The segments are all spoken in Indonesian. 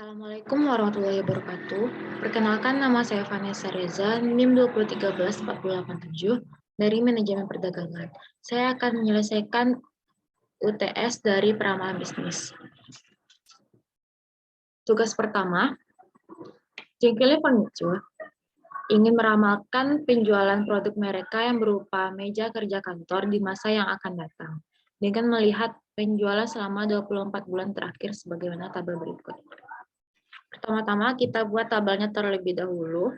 Assalamualaikum warahmatullahi wabarakatuh. Perkenalkan, nama saya Vanessa Reza, NIM 2013487 dari Manajemen Perdagangan. Saya akan menyelesaikan UTS dari Peramalan Bisnis. Tugas pertama, Jengkelnya Furniture ingin meramalkan penjualan produk mereka yang berupa meja kerja kantor di masa yang akan datang, dengan melihat penjualan selama 24 bulan terakhir sebagaimana tabel berikut. Pertama-tama kita buat tabelnya terlebih dahulu.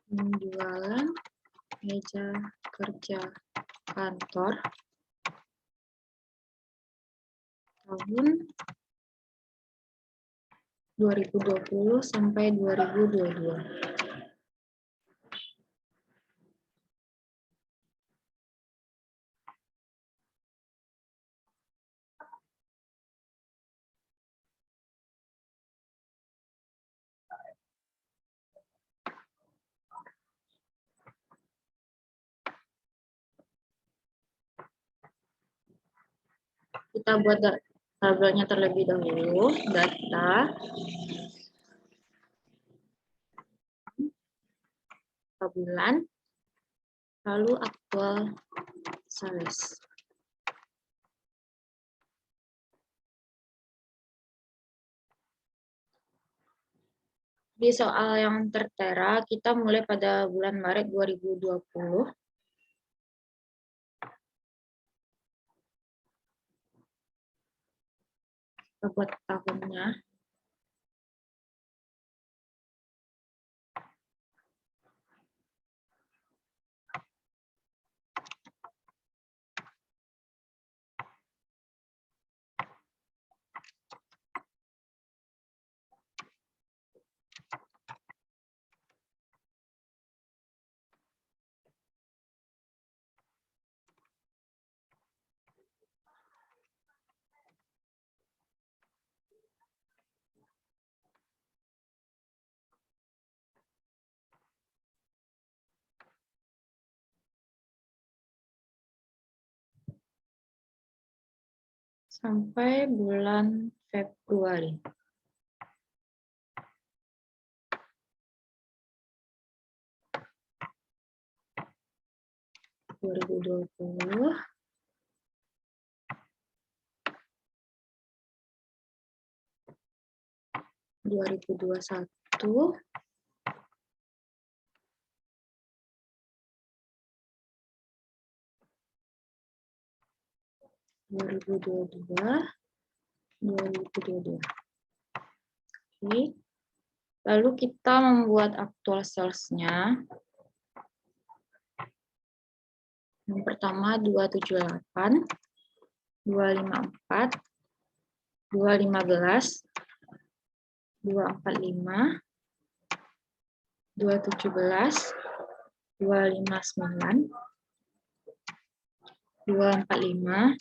Penjualan meja kerja kantor tahun 2020 sampai 2022. Kita buat tabelnya terlebih dahulu, data, bulan, lalu aktual sales. Di soal yang tertera, kita mulai pada bulan Maret 2020. Kita buat tahunnya. Sampai bulan Februari. Dua ribu dua puluh. 2021. 2022. 2022. Oke. Lalu kita membuat aktual sales-nya. Yang pertama 278, 254, 215, 245, 217, 259, 245,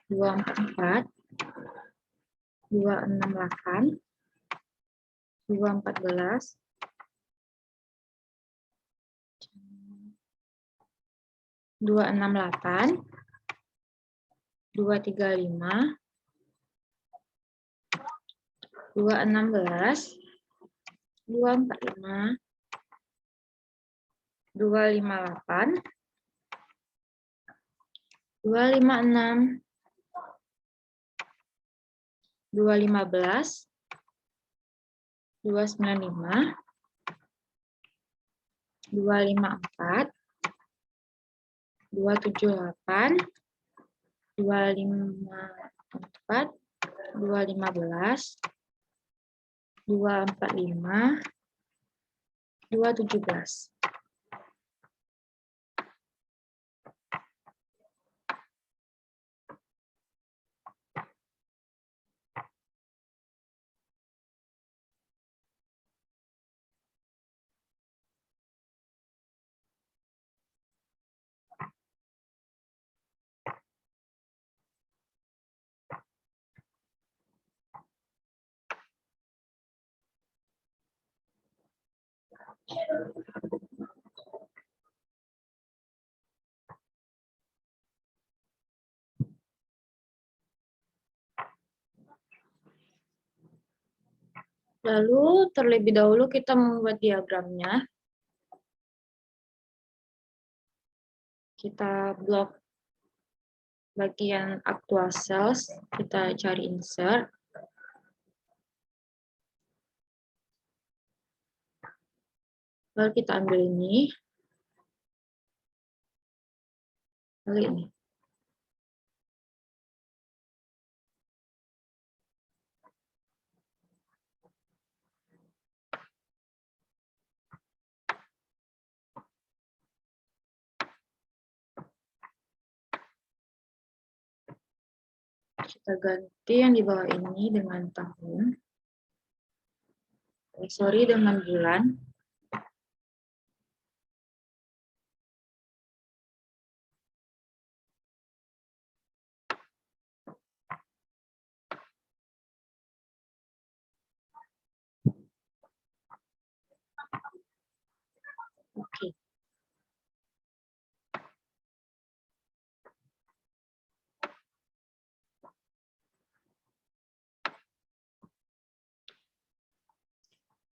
244, 268, 214, 268, 235, 216, 245, 258, 256, 215, 295, 254, 278, 254, 215, 245, 217. Lalu terlebih dahulu kita membuat diagramnya. Kita blok bagian actual sales, kita cari insert. Lalu kita ambil ini. Lalu ini. Kita ganti yang di bawah ini dengan tahun. Sorry, dengan bulan. Oke.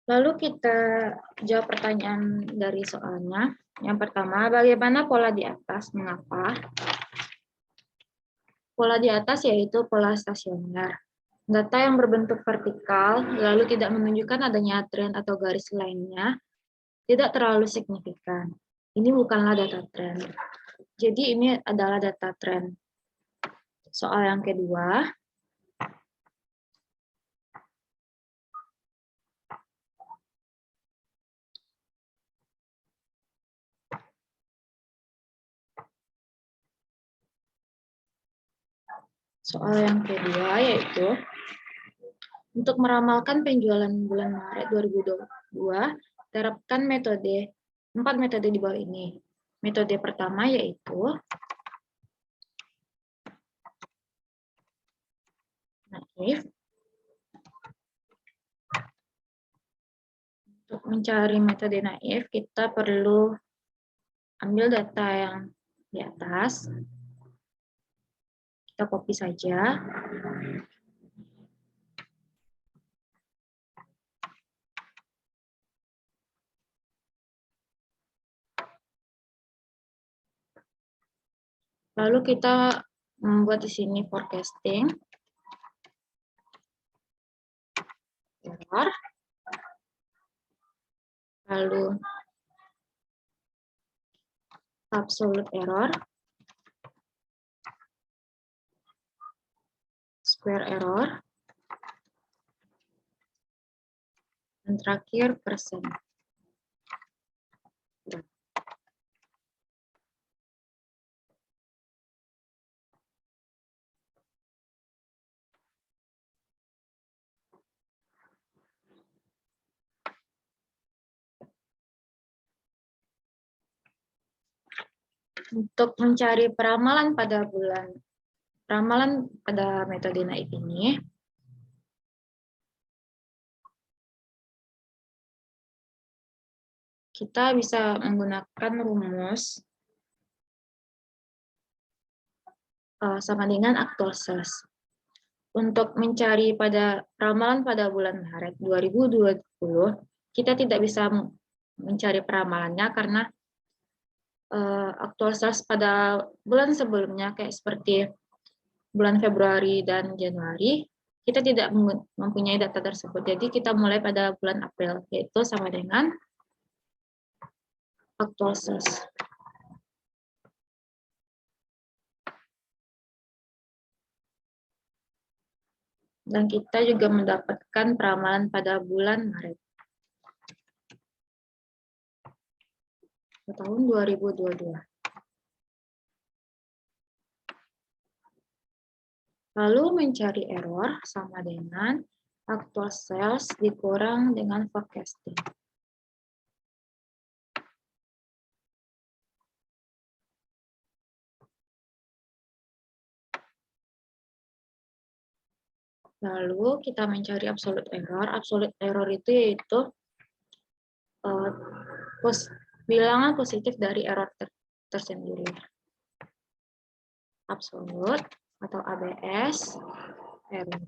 Lalu kita jawab pertanyaan dari soalnya. Yang pertama, bagaimana pola di atas? Mengapa? Pola di atas yaitu pola stasioner. Data yang berbentuk vertikal, lalu tidak menunjukkan adanya tren atau garis lainnya, tidak terlalu signifikan. Ini bukanlah data tren. Jadi ini adalah data tren. Soal yang kedua, yaitu untuk meramalkan penjualan bulan Maret 2022, terapkan metode 4 metode di bawah ini. Metode pertama yaitu naif. Untuk mencari metode naif, kita perlu ambil data yang di atas. Kita copy saja. Lalu kita membuat di sini forecasting. Error. Lalu absolute error. Square error. Dan terakhir persen. Untuk mencari peramalan pada metode naif ini, kita bisa menggunakan rumus sama dengan actual sales. Untuk mencari peramalan pada bulan Maret 2020, kita tidak bisa mencari peramalannya karena actual sales pada bulan sebelumnya, kayak seperti bulan Februari dan Januari, kita tidak mempunyai data tersebut. Jadi kita mulai pada bulan April, yaitu sama dengan actual sales. Dan kita juga mendapatkan peramalan pada bulan Maret tahun 2022. Lalu mencari error sama dengan actual sales dikurang dengan forecasting. Lalu kita mencari absolute error. Absolute error itu yaitu bilangan positif dari error tersendiri. Absolut atau ABS error.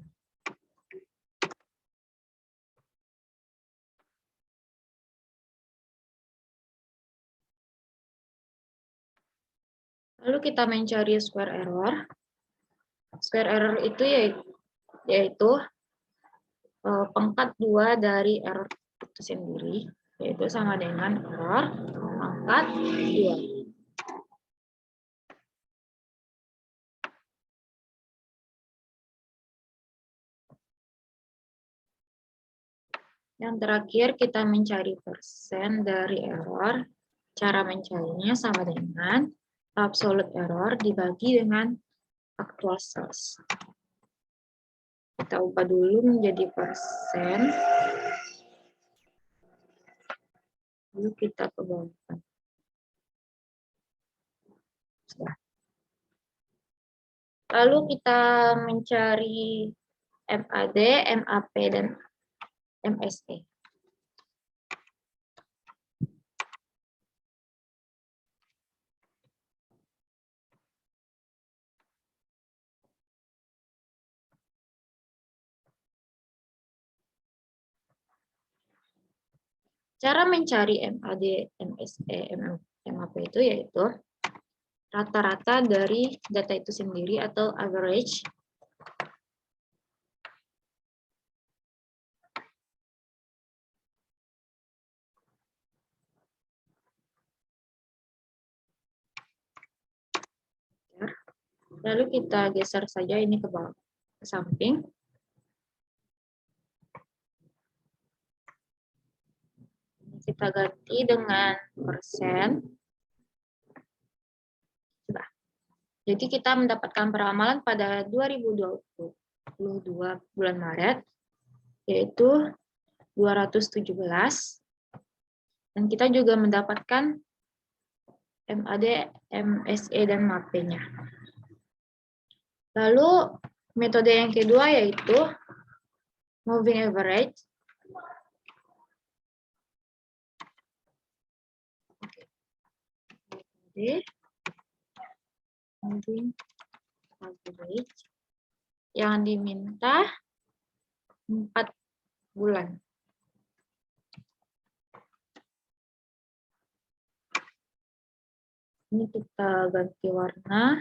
Lalu kita mencari square error. Square error itu yaitu pangkat 2 dari error itu sendiri, yaitu sama dengan error pangkat 2. Yang terakhir kita mencari persen dari error. Cara mencarinya sama dengan absolute error dibagi dengan actual source. Kita ubah dulu menjadi persen. Lalu kita kebawahkan. Lalu kita mencari MAD, MAP, dan MSE. Cara mencari MAD, MSE, MAP itu yaitu rata-rata dari data itu sendiri atau average lalu kita geser saja ini ke bawah, ke samping. Kita ganti dengan persen. Sudah. Jadi kita mendapatkan peramalan pada 2022 bulan Maret, yaitu 217. Dan kita juga mendapatkan MAD, MSE, dan MAP-nya. Lalu metode yang kedua yaitu moving average. Moving average yang diminta 4 bulan. Ini kita ganti warna.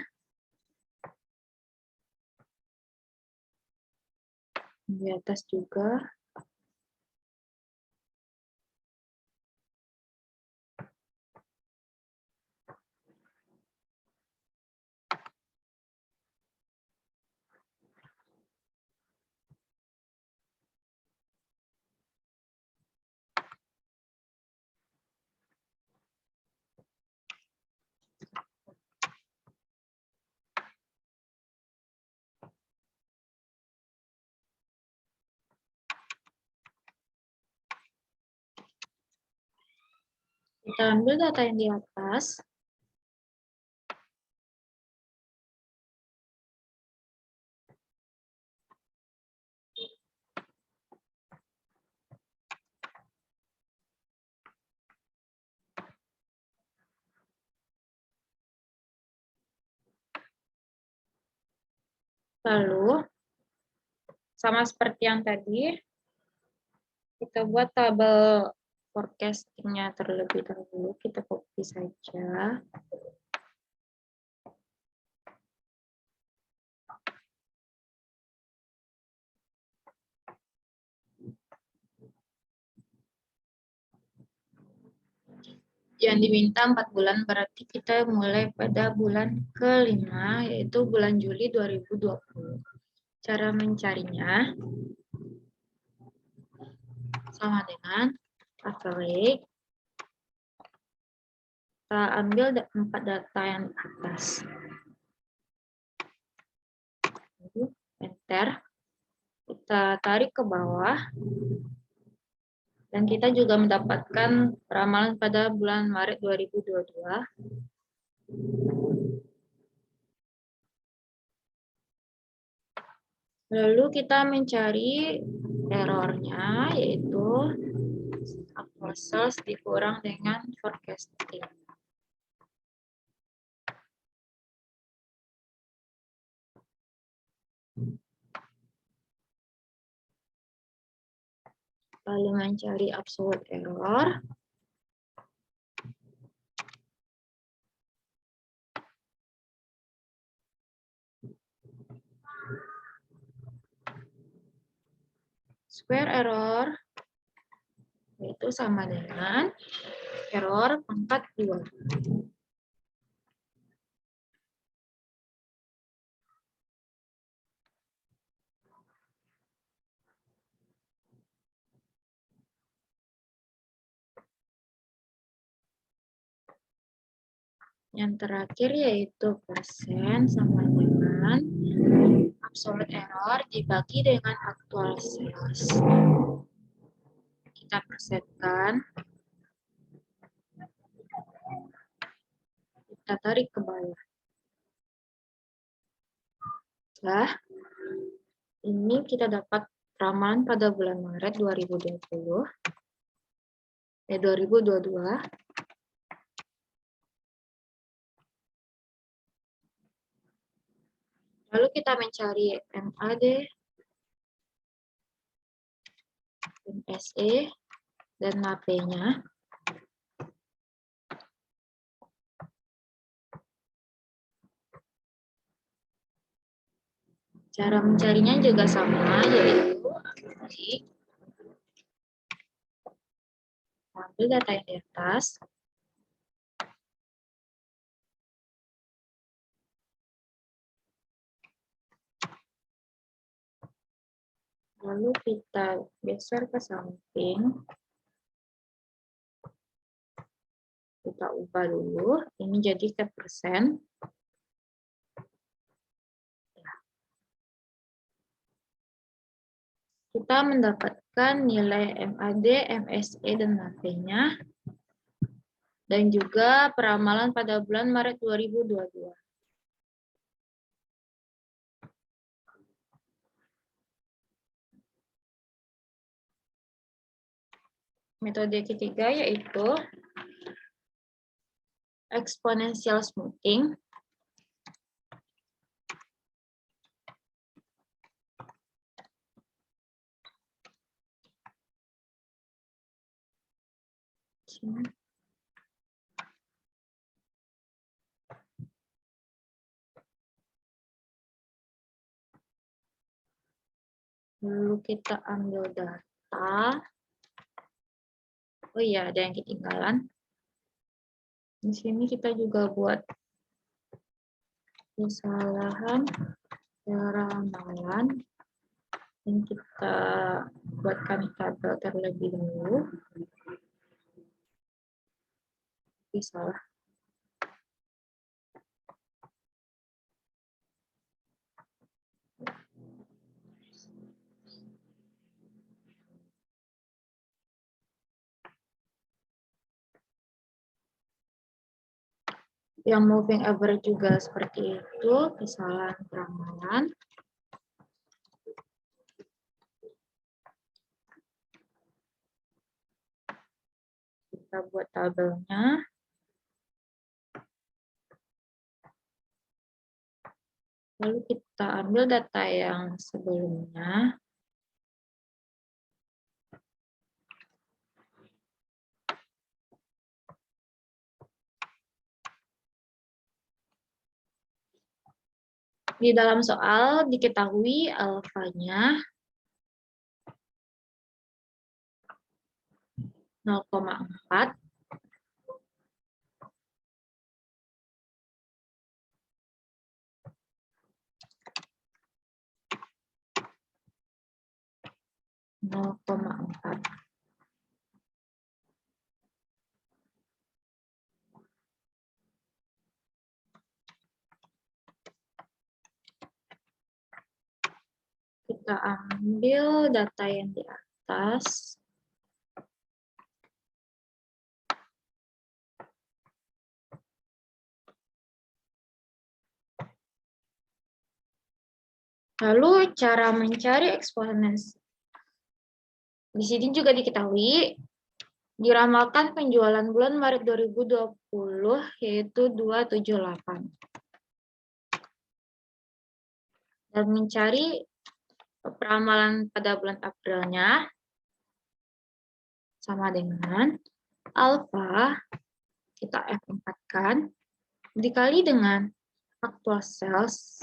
Di atas juga. Kita ambil data yang di atas. Lalu, sama seperti yang tadi, kita buat tabel forecasting-nya terlebih dahulu. Kita copy saja. Yang diminta 4 bulan, berarti kita mulai pada bulan ke-5, yaitu bulan Juli 2020. Cara mencarinya sama dengan average. Kita ambil 4 data yang di atas. Enter. Kita tarik ke bawah. Dan kita juga mendapatkan ramalan pada bulan Maret 2022. Lalu kita mencari errornya, yaitu actual sales dikurang dengan forecasting. Lalu mencari absolute error. Square error yaitu sama dengan error pangkat 2. Yang terakhir yaitu persen sama dengan absolute error dibagi dengan actual sales. Kita persetkan. Kita tarik ke bawah. Nah, ini kita dapat ramalan pada bulan Maret 2022. Lalu kita mencari MAD, MSE, dan MAP-nya. Cara mencarinya juga sama, yaitu ambil data yang di atas. Lalu kita geser ke samping. Kita ubah dulu. Ini jadi ke persen. Kita mendapatkan nilai MAD, MSE, dan MAP-nya. Dan juga peramalan pada bulan Maret 2022. Metode ketiga yaitu exponential smoothing. Lalu kita ambil data. Oh iya, ada yang ketinggalan. Di sini kita juga buat kesalahan cara ramalan. Dan kita buatkan tabel terlebih dahulu. Salah. Yang moving average juga seperti itu, kesalahan ramalan. Kita buat tabelnya. Lalu kita ambil data yang sebelumnya. Di dalam soal diketahui alfanya 0,4. Kita ambil data yang di atas. Lalu cara mencari eksponensi. Di sini juga diketahui Diramalkan penjualan bulan Maret 2020 yaitu 278. Dan mencari peramalan pada bulan Aprilnya sama dengan alfa, kita F4-kan, dikali dengan aktual sales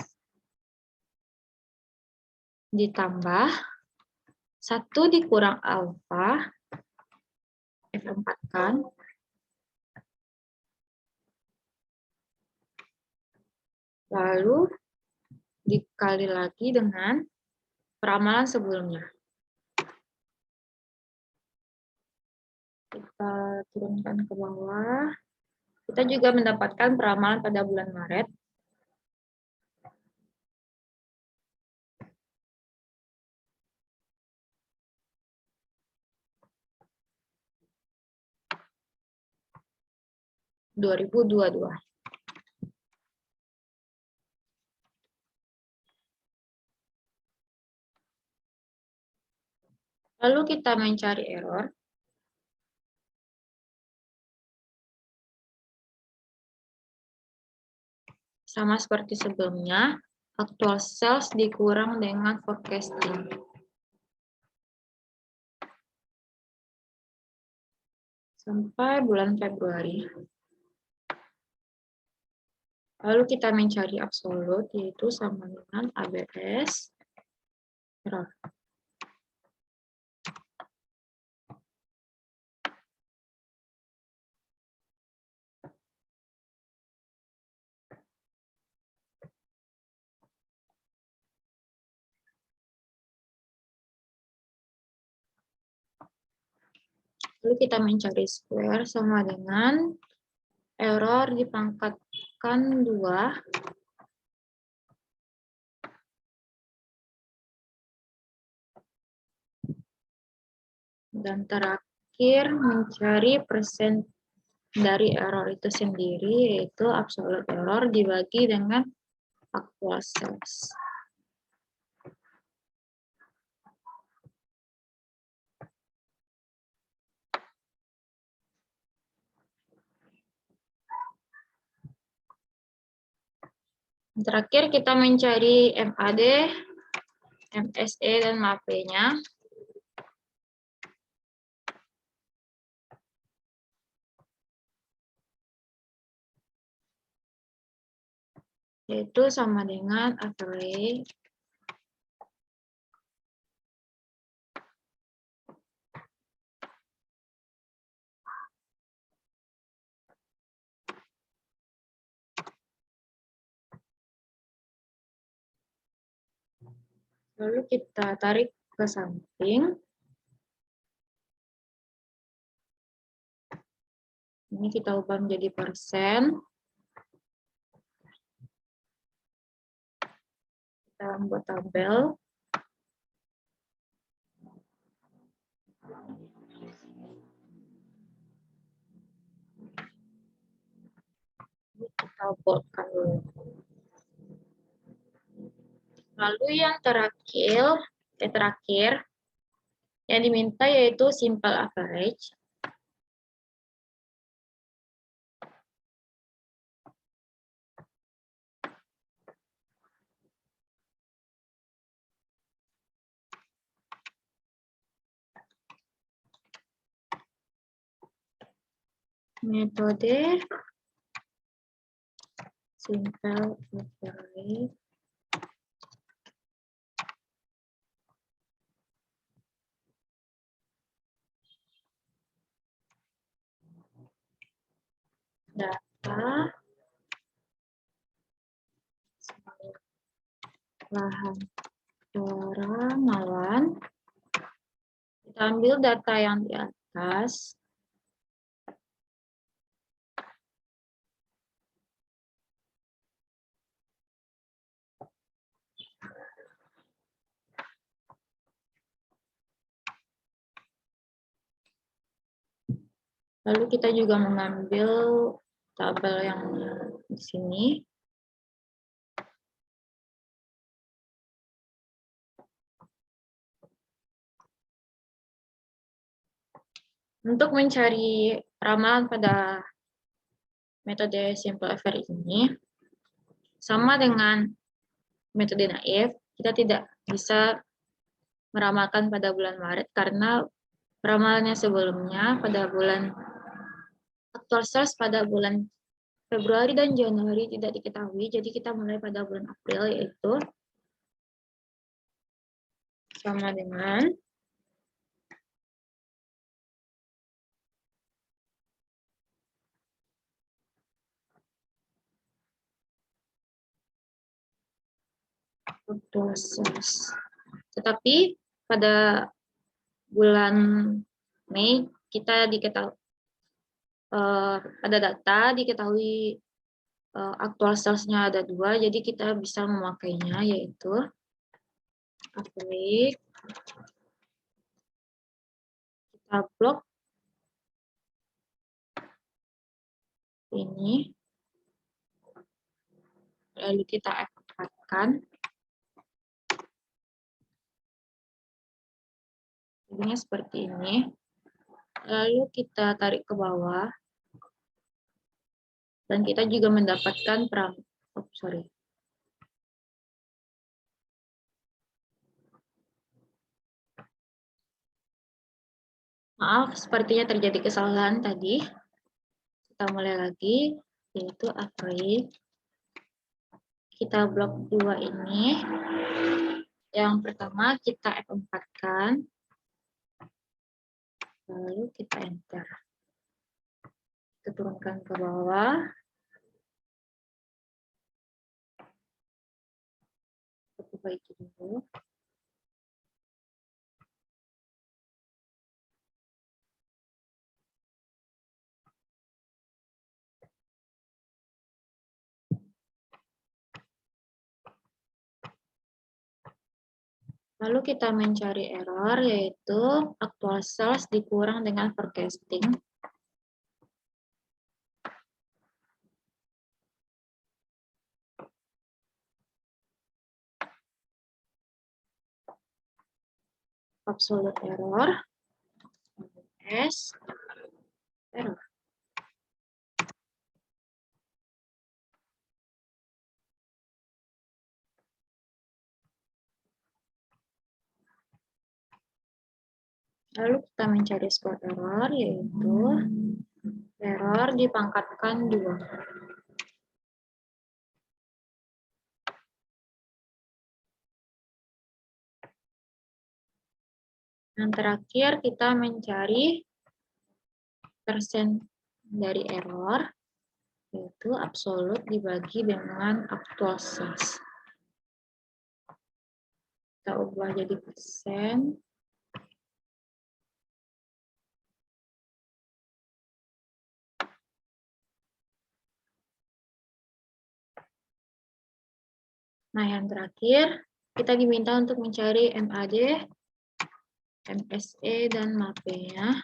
ditambah 1 dikurang alfa, F4-kan, lalu dikali lagi dengan peramalan sebelumnya. Kita turunkan ke bawah. Kita juga mendapatkan peramalan pada bulan Maret. (2022). Lalu kita mencari error. Sama seperti sebelumnya, actual sales dikurang dengan forecasting. Sampai bulan Februari. Lalu kita mencari absolut, yaitu sama dengan ABS error. Lalu kita mencari square sama dengan error dipangkatkan 2 dan terakhir mencari persen dari error itu sendiri, yaitu absolute error dibagi dengan actual sales. Terakhir kita mencari MAD, MSE, dan MAP-nya. Yaitu sama dengan average lalu kita tarik ke samping. Ini kita ubah menjadi persen. Kita membuat tabel. Kita boldkan dulu. Lalu yang terakhir yang diminta yaitu simple average. Metode simple average data lahan peramalan. Kita ambil data yang di atas. Lalu kita juga mengambil tabel yang di sini. Untuk mencari ramalan pada metode simple affair ini, sama dengan metode naif, kita tidak bisa meramalkan pada bulan Maret karena ramalannya sebelumnya pada bulan aktual sales pada bulan Februari dan Januari tidak diketahui, jadi kita mulai pada bulan April, yaitu sama dengan aktual sales. Tetapi pada bulan Mei kita diketahui pada data diketahui aktual sales-nya ada 2, jadi kita bisa memakainya, yaitu aplik kita blok ini, lalu kita F4-kan, jadinya seperti ini, lalu kita tarik ke bawah, dan kita juga mendapatkan maaf, sepertinya terjadi kesalahan tadi. Kita mulai lagi, yaitu aplik. Kita blok 2 ini. Yang pertama kita F4-kan, lalu kita enter. Kita turunkan ke bawah. Kita perbaiki dulu. Lalu kita mencari error, yaitu actual sales dikurang dengan forecasting. Absolute error, S, error. Lalu kita mencari square error, yaitu error dipangkatkan 2. Yang terakhir kita mencari persen dari error, yaitu absolute dibagi dengan actual sales. Kita ubah jadi persen. Nah, yang terakhir, kita diminta untuk mencari MAD, MSE, dan MAPE-nya.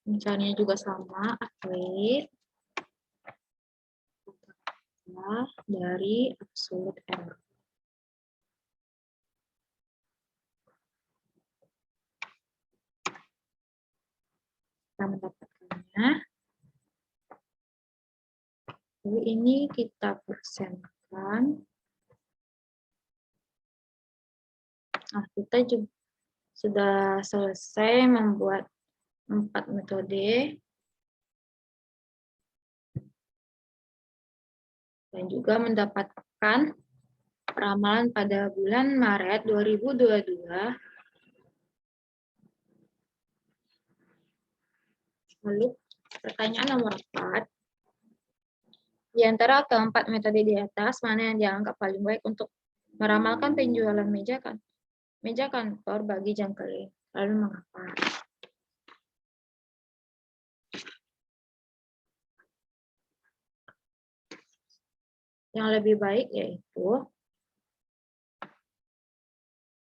Misalnya juga sama, aplik dari absolute error. Kita mendapatkannya. Lalu ini kita persenkan. Nah, kita juga sudah selesai membuat 4 metode dan juga mendapatkan ramalan pada bulan Maret 2022. Lalu pertanyaan nomor 4. Di antara keempat metode di atas, mana yang dianggap paling baik untuk meramalkan penjualan meja kantor bagi jangkauan? Lalu mengapa? Yang lebih baik yaitu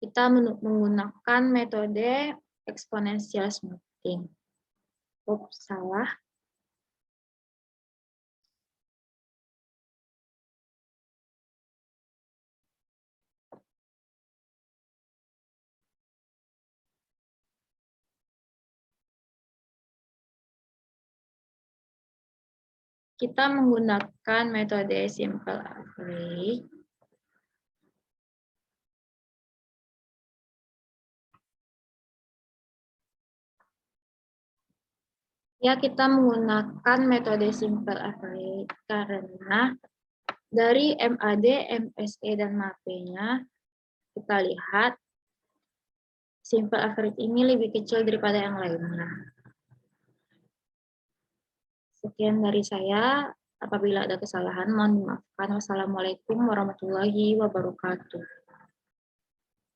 kita menggunakan metode exponential smoothing. Salah. Kita menggunakan metode simple average. Ya, kita menggunakan metode simple average karena dari MAD, MSE, dan MAPE-nya kita lihat simple average ini lebih kecil daripada yang lainnya. Sekian dari saya. Apabila ada kesalahan, mohon dimaafkan. Wassalamualaikum warahmatullahi wabarakatuh.